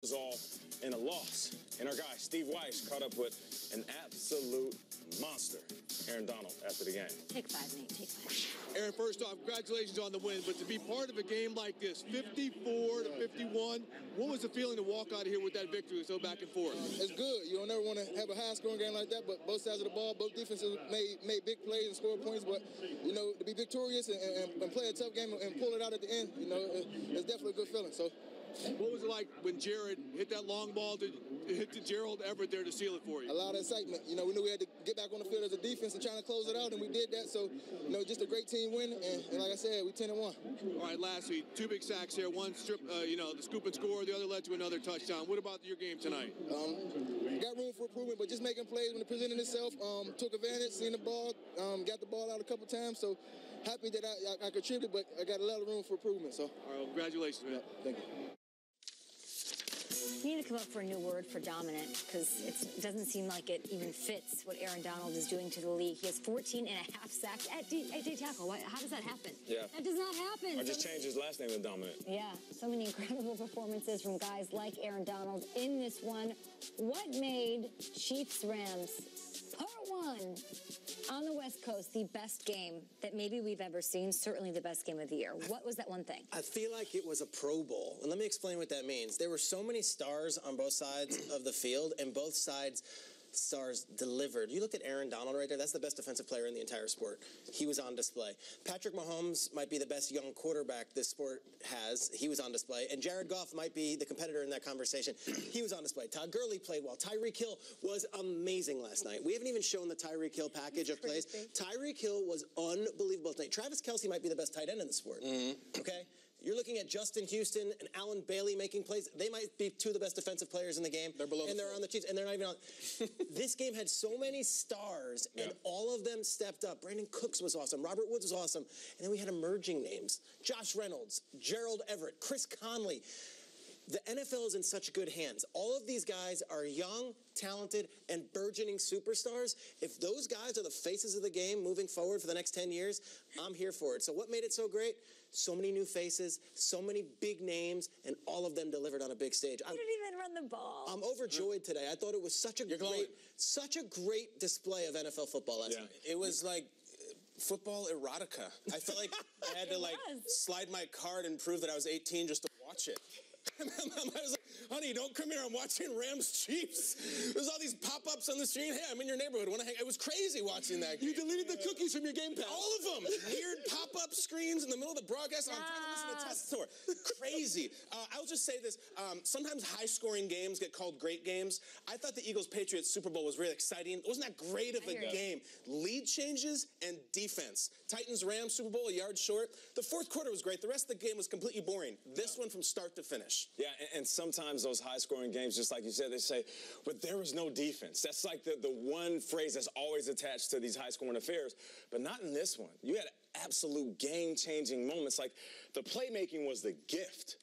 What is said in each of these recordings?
was all in a loss. And our guy, Steve Weiss, caught up with an absolute monster, Aaron Donald, after the game. Take 5, Nate. Take 5. Aaron, first off, congratulations on the win. But to be part of a game like this, 54-51, what was the feeling to walk out of here with that victory so back and forth? It's good. You don't never want to have a high-scoring game like that, but both sides of the ball, both defenses made big plays and scored points. But, you know, to be victorious and play a tough game and pull it out at the end, you know, it's definitely a good feeling. So. What was it like when Jared hit that long ball to hit to Gerald Everett there to seal it for you? A lot of excitement. You know, we knew we had to get back on the field as a defense and trying to close it out, and we did that. So, you know, just a great team win, and like I said, we 10-1. All right, lastly, 2 big sacks here. One strip, the scoop and score. The other led to another touchdown. What about your game tonight? Got room for improvement, but just making plays when it presented itself. Took advantage, seen the ball, got the ball out a couple times. So happy that I contributed, but I got a lot of room for improvement. So. All right, well, congratulations, man. Yeah, thank you. You need to come up for a new word for dominant, because it doesn't seem like it even fits what Aaron Donald is doing to the league. He has 14 and a half sacks at D tackle. How does that happen? Yeah. That does not happen. Or just change his last name to Dominant. Yeah, so many incredible performances from guys like Aaron Donald in this one. What made Chiefs-Rams Part 1 on the West Coast the best game that maybe we've ever seen, certainly the best game of the year? What was that one thing? I feel like it was a Pro Bowl. And let me explain what that means. There were so many stars on both sides of the field, and both sides stars delivered. You look at Aaron Donald right there. That's the best defensive player in the entire sport. He was on display. Patrick Mahomes might be the best young quarterback this sport has. He was on display. And Jared Goff might be the competitor in that conversation. He was on display. Todd Gurley played well. Tyreek Hill was amazing last night. We haven't even shown the Tyreek Hill package of plays. Tyreek Hill was unbelievable tonight. Travis Kelce might be the best tight end in the sport. Okay? You're looking at Justin Houston and Allen Bailey making plays. They might be 2 of the best defensive players in the game. They're below, and they're on the Chiefs, and they're not even on. This game had so many stars, and all of them stepped up. Brandon Cooks was awesome. Robert Woods was awesome. And then we had emerging names. Josh Reynolds, Gerald Everett, Chris Conley. The NFL is in such good hands. All of these guys are young, talented, and burgeoning superstars. If those guys are the faces of the game moving forward for the next 10 years, I'm here for it. So what made it so great? So many new faces, so many big names, and all of them delivered on a big stage. You didn't even run the ball. I'm overjoyed today. I thought it was such a great display of NFL football last night. It was like football erotica. I felt like I had to slide my card and prove that I was 18 just to watch it. I was like, honey, don't come here. I'm watching Rams Chiefs. There's all these pop-ups on the street. Hey, I'm in your neighborhood. Want to hang? It was crazy watching that game. You deleted the cookies from your Game Pass. All of them. Weird pop-up screens in the middle of the broadcast. I'm trying to listen to Test Tour. Crazy. I'll just say this. Sometimes high-scoring games get called great games. I thought the Eagles-Patriots Super Bowl was really exciting. It wasn't that great of a game. Lead changes and defense. Titans-Rams Super Bowl, a yard short. The fourth quarter was great. The rest of the game was completely boring. This one from start to finish. Yeah, and sometimes those high-scoring games, just like you said, they say, but there was no defense. That's like the one phrase that's always attached to these high-scoring affairs, but not in this one. You had absolute game-changing moments. Like, the playmaking was the gift,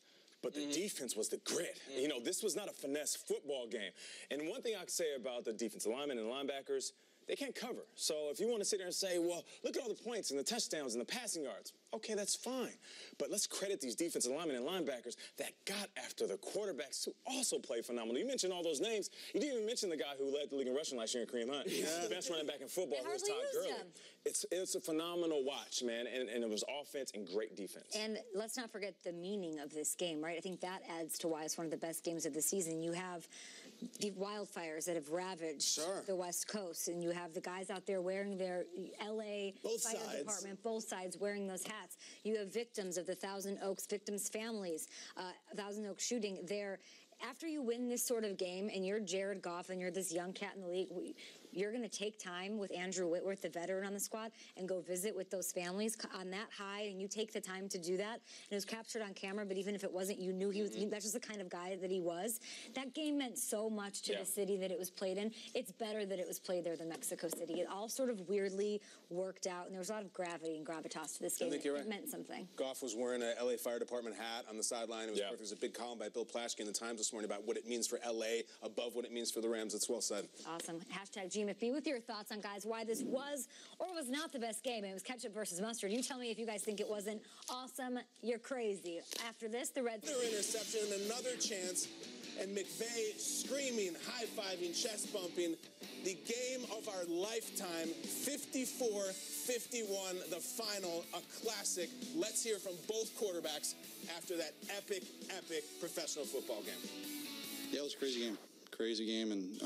but the defense was the grit. You know, this was not a finesse football game. And one thing I can say about the defensive linemen and linebackers, they can't cover. So if you want to sit there and say, well, look at all the points and the touchdowns and the passing yards, okay, that's fine. But let's credit these defensive linemen and linebackers that got after the quarterbacks who also played phenomenal. You mentioned all those names. You didn't even mention the guy who led the league in rushing last year in Kareem Hunt. The best running back in football, who was Todd Gurley. It's a phenomenal watch, man, and it was offense and great defense. And let's not forget the meaning of this game, right? I think that adds to why it's one of the best games of the season. You have the wildfires that have ravaged the West Coast, and you have the guys out there wearing their L.A. Fire Department, both sides wearing those hats. You have victims of the Thousand Oaks, victims' families, Thousand Oaks shooting there. After you win this sort of game and you're Jared Goff and you're this young cat in the league, you're going to take time with Andrew Whitworth, the veteran on the squad, and go visit with those families on that high, and you take the time to do that. And it was captured on camera, but even if it wasn't, you knew he was. That's just the kind of guy that he was. That game meant so much to the city that it was played in. It's better that it was played there than Mexico City. It all sort of weirdly worked out, and there was a lot of gravity and gravitas to this game. I think you're right. It meant something. Goff was wearing a LA Fire Department hat on the sideline. It was perfect. There's a big column by Bill Plaschke in the Times this morning about what it means for LA above what it means for the Rams. It's well said. Awesome. Hashtag GMFB with your thoughts on, guys, why this was or was not the best game. It was ketchup versus mustard. You tell me if you guys think it wasn't awesome. You're crazy. After this, the Reds... Another interception and another chance and McVay screaming, high-fiving, chest-bumping. The game of our lifetime, 54-51, the final, a classic. Let's hear from both quarterbacks after that epic, epic professional football game. Yeah, it was a crazy game, and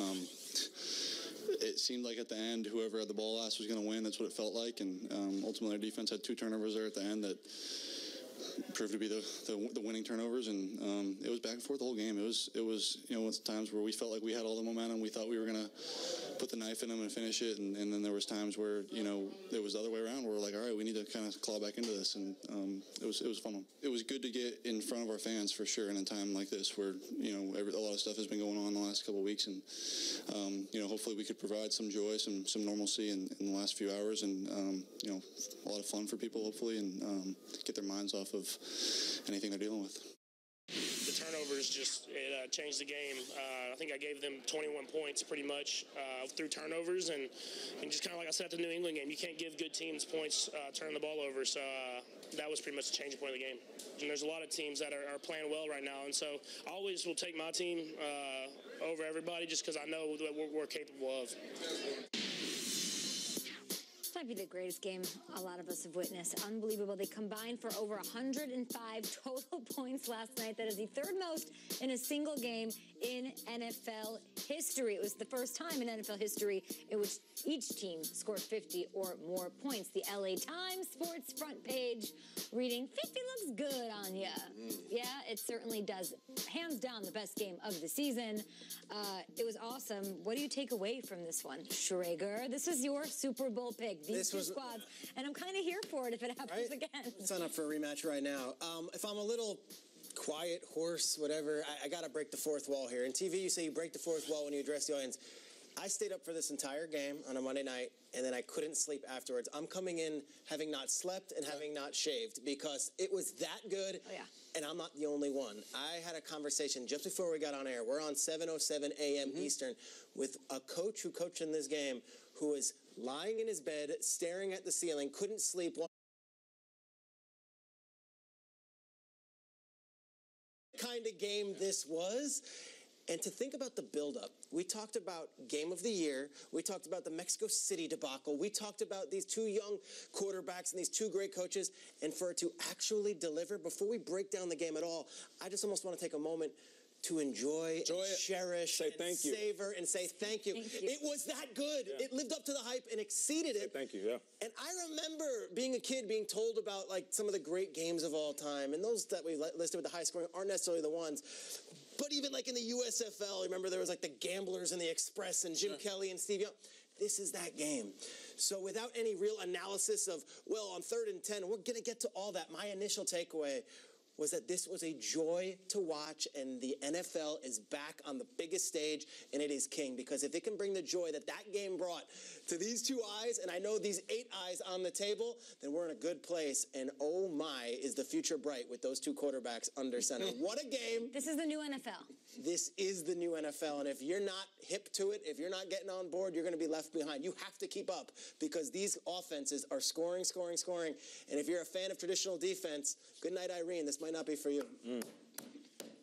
it seemed like at the end, whoever had the ball last was going to win. That's what it felt like, and ultimately our defense had 2 turnovers there at the end that proved to be the winning turnovers, and it was back and forth the whole game. It was it's times where we felt like we had all the momentum. We thought we were going to put the knife in them and finish it, and then there was times where it was the other way around, where we're like, all right, we need to kind of claw back into this, and it was fun. It was good to get in front of our fans for sure in a time like this where a lot of stuff has been going on the last couple of weeks, and hopefully we could provide some joy, some normalcy in the last few hours, and a lot of fun for people hopefully, and get their minds off of anything they're dealing with. The turnovers it changed the game. I think I gave them 21 points pretty much through turnovers, and just kind of like I said at the New England game, you can't give good teams points turning the ball over. So that was pretty much the changing point of the game. And there's a lot of teams that are playing well right now, and so I always will take my team over everybody just because I know what we're capable of. This might be the greatest game a lot of us have witnessed. Unbelievable. They combined for over 105 total points last night. That is the 3rd most in a single game in NFL history. It was the first time in NFL history in which each team scored 50 or more points. The LA Times sports front page reading, 50 looks good on ya. Yeah, it certainly does. Hands down the best game of the season. It was awesome. What do you take away from this one, Schrager? This is your Super Bowl pick. These two squads. And I'm kind of here for it if it happens again. Sign up for a rematch right now. If I'm a little quiet, hoarse, whatever, I got to break the 4th wall here. In TV, you say you break the 4th wall when you address the audience. I stayed up for this entire game on a Monday night, and then I couldn't sleep afterwards. I'm coming in having not slept and having not shaved because it was that good, and I'm not the only one. I had a conversation just before we got on air. We're on 7:07 a.m. Eastern with a coach who coached in this game who was lying in his bed, staring at the ceiling, couldn't sleep. What kind of game this was? And to think about the buildup, we talked about Game of the Year. We talked about the Mexico City debacle. We talked about these 2 young quarterbacks and these 2 great coaches. And for it to actually deliver, before we break down the game at all, I just almost want to take a moment to enjoy and cherish and savor and say thank you. It was that good. Yeah. It lived up to the hype and exceeded it. Thank you, yeah. And I remember being a kid being told about some of the great games of all time. And those that we listed with the high scoring aren't necessarily the ones. But even in the USFL, remember there was the Gamblers and the Express and Jim Kelly and Steve Young. This is that game. So without any real analysis of, on 3rd and 10, we're going to get to all that. My initial takeaway was that this was a joy to watch, and the NFL is back on the biggest stage, and it is king. Because if it can bring the joy that game brought to these 2 eyes, and I know these 8 eyes on the table, then we're in a good place. And oh my, is the future bright with those 2 quarterbacks under center. What a game. This is the new NFL. This is the new NFL, and if you're not hip to it, if you're not getting on board, you're going to be left behind. You have to keep up because these offenses are scoring. And if you're a fan of traditional defense, good night, Irene. This might not be for you.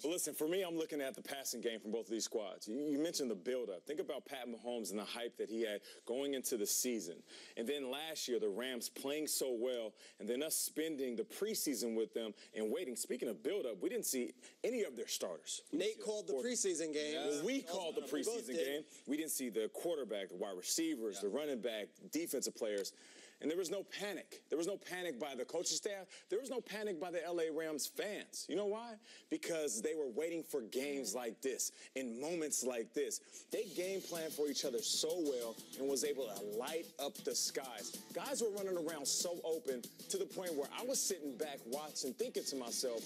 Well, listen, for me, I'm looking at the passing game from both of these squads. You mentioned the build-up. Think about Pat Mahomes and the hype that he had going into the season. And then last year, the Rams playing so well, and then us spending the preseason with them and waiting. Speaking of build-up, we didn't see any of their starters. Nate called the preseason game. Well, we called the preseason game. We didn't see the quarterback, the wide receivers, the running back, defensive players. And there was no panic. There was no panic by the coaching staff. There was no panic by the LA Rams fans. You know why? Because they were waiting for games like this, in moments like this. They game planned for each other so well and was able to light up the skies. Guys were running around so open to the point where I was sitting back watching, thinking to myself,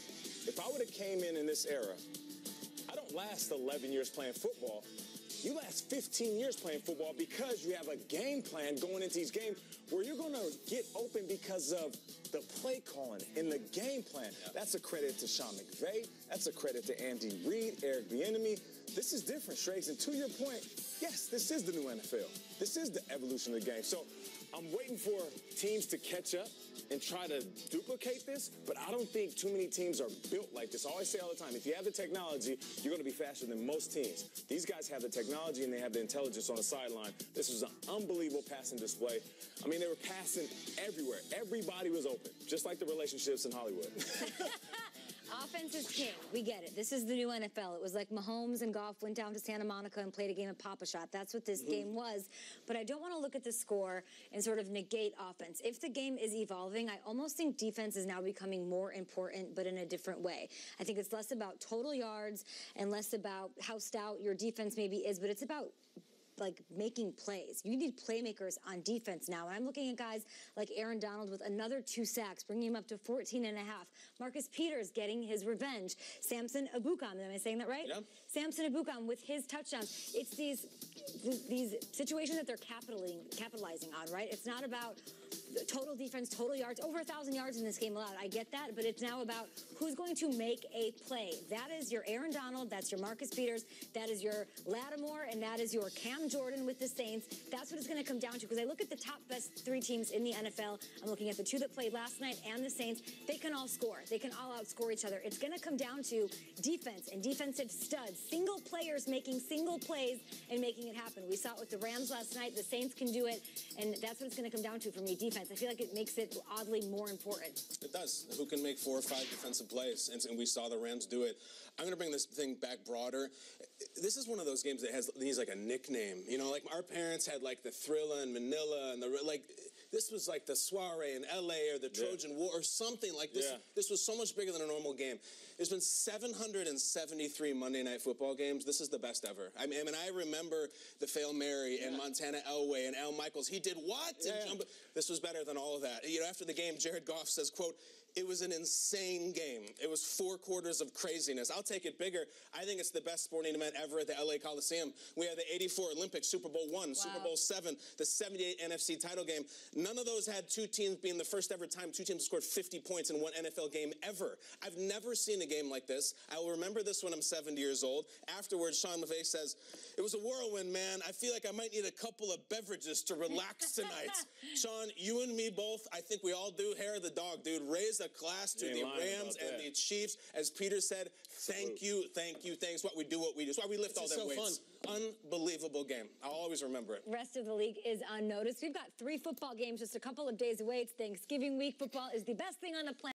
if I would have came in this era, I don't last 11 years playing football. You last 15 years playing football because you have a game plan going into these games where you're going to get open because of the play calling and the game plan. Yeah. That's a credit to Sean McVay. That's a credit to Andy Reid, Eric Bieniemy. This is different, Shrakes. And to your point, yes, this is the new NFL. This is the evolution of the game. So I'm waiting for teams to catch up and try to duplicate this, but I don't think too many teams are built like this. I always say all the time, if you have the technology, you're going to be faster than most teams. These guys have the technology and they have the intelligence on the sideline. This was an unbelievable passing display. I mean, they were passing everywhere. Everybody was open, just like the relationships in Hollywood. Offense is king. We get it. This is the new NFL. It was like Mahomes and Goff went down to Santa Monica and played a game of Pop-A-Shot. That's what this game was. But I don't want to look at the score and sort of negate offense. If the game is evolving, I almost think defense is now becoming more important, but in a different way. I think it's less about total yards and less about how stout your defense maybe is, but it's about like making plays. You need playmakers on defense now. And I'm looking at guys like Aaron Donald with another 2 sacks, bringing him up to 14 and a half. Marcus Peters getting his revenge. Samson Ebukam, am I saying that right? Yeah. Samson Ebukam with his touchdowns. It's these situations that they're capitalizing on, right? It's not about total defense, total yards, over 1,000 yards in this game allowed. I get that, but it's now about who's going to make a play. That is your Aaron Donald, that's your Marcus Peters, that is your Lattimore, and that is your Cam Jordan with the Saints. That's what it's going to come down to, because I look at the top best 3 teams in the NFL. I'm looking at the 2 that played last night and the Saints. They can all score. They can all outscore each other. It's going to come down to defense and defensive studs, single players making single plays and making it happen. We saw it with the Rams last night. The Saints can do it, and that's what it's going to come down to for me, defense. I feel like it makes it oddly more important. It does. Who can make 4 or 5 defensive plays? And we saw the Rams do it. I'm going to bring this thing back broader. This is one of those games that needs like a nickname. You know, like our parents had like the Thrilla and Manila and this was like the soiree in LA or the Trojan War or something like this. Yeah. This was so much bigger than a normal game. There's been 773 Monday Night Football games. This is the best ever. I mean, I remember the Fail Mary and Montana Elway and Al Michaels. He did what? Yeah. This was better than all of that. You know, after the game, Jared Goff says, quote, "It was an insane game. It was 4 quarters of craziness. I'll take it bigger. I think it's the best sporting event ever at the LA Coliseum. We had the 84 Olympics, Super Bowl I, Super Bowl VII, the 78 NFC title game. None of those had 2 teams being the first ever time 2 teams scored 50 points in one NFL game ever. I've never seen a game like this. I will remember this when I'm 70 years old." Afterwards, Sean McVay says, "It was a whirlwind, man. I feel like I might need a couple of beverages to relax tonight." Sean, you and me both, I think we all do. Hair of the dog, dude. Raise a glass to the Rams and the Chiefs. As Peter said, thank you. Thanks. What we do. It's why we lift all them weights. Fun. Unbelievable game. I'll always remember it. The rest of the league is unnoticed. We've got 3 football games just a couple of days away. It's Thanksgiving week. Football is the best thing on the planet.